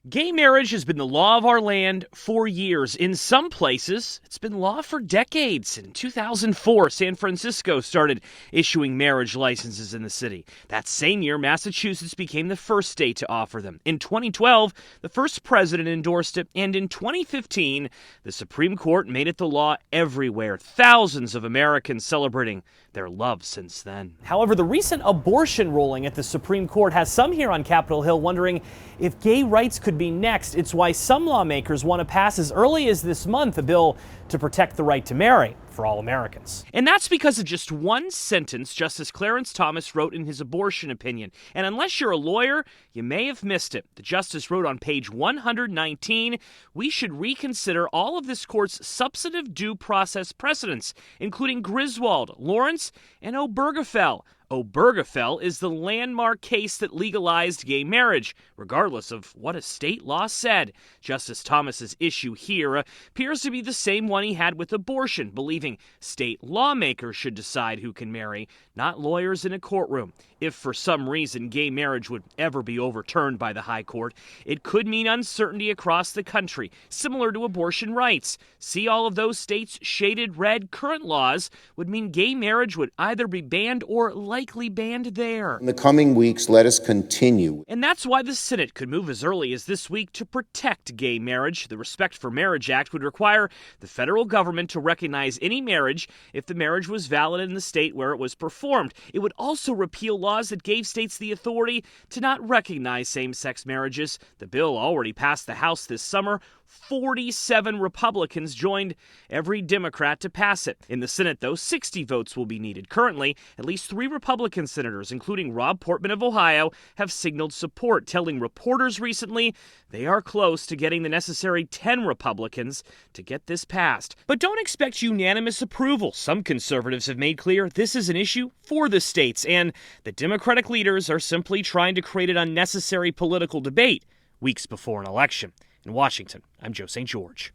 Gay marriage has been the law of our land for years. In some places, it's been law for decades. In 2004, San Francisco started issuing marriage licenses in the city. That same year, Massachusetts became the first state to offer them. In 2012, the first president endorsed it, and in 2015, the Supreme Court made it the law everywhere. Thousands of Americans celebrating their love since then. However, the recent abortion ruling at the Supreme Court has some here on Capitol Hill wondering if gay rights could be next. It's why some lawmakers want to pass as early as this month a bill to protect the right to marry for all Americans. And that's because of just one sentence Justice Clarence Thomas wrote in his abortion opinion. And unless you're a lawyer, you may have missed it. The justice wrote on page 119, "We should reconsider all of this court's substantive due process precedents, including Griswold, Lawrence, and Obergefell." Obergefell is the landmark case that legalized gay marriage, regardless of what a state law said. Justice Thomas's issue here appears to be the same one he had with abortion, believing state lawmakers should decide who can marry, not lawyers in a courtroom. If for some reason gay marriage would ever be overturned by the High Court, it could mean uncertainty across the country, similar to abortion rights. See all of those states shaded red. Current laws would mean gay marriage would either be banned or likely banned there. In the coming weeks, let us continue. And that's why the Senate could move as early as this week to protect gay marriage. The Respect for Marriage Act would require the federal government to recognize any marriage if the marriage was valid in the state where it was performed. It would also repeal laws that gave states the authority to not recognize same-sex marriages. The bill already passed the House this summer. 47 Republicans joined every Democrat to pass it. In the Senate, though, 60 votes will be needed. Currently, at least 3 Republican senators, including Rob Portman of Ohio, have signaled support, telling reporters recently they are close to getting the necessary 10 Republicans to get this passed. But don't expect unanimous approval. Some conservatives have made clear this is an issue for the states, and the Democratic leaders are simply trying to create an unnecessary political debate weeks before an election. In Washington, I'm Joe St. George.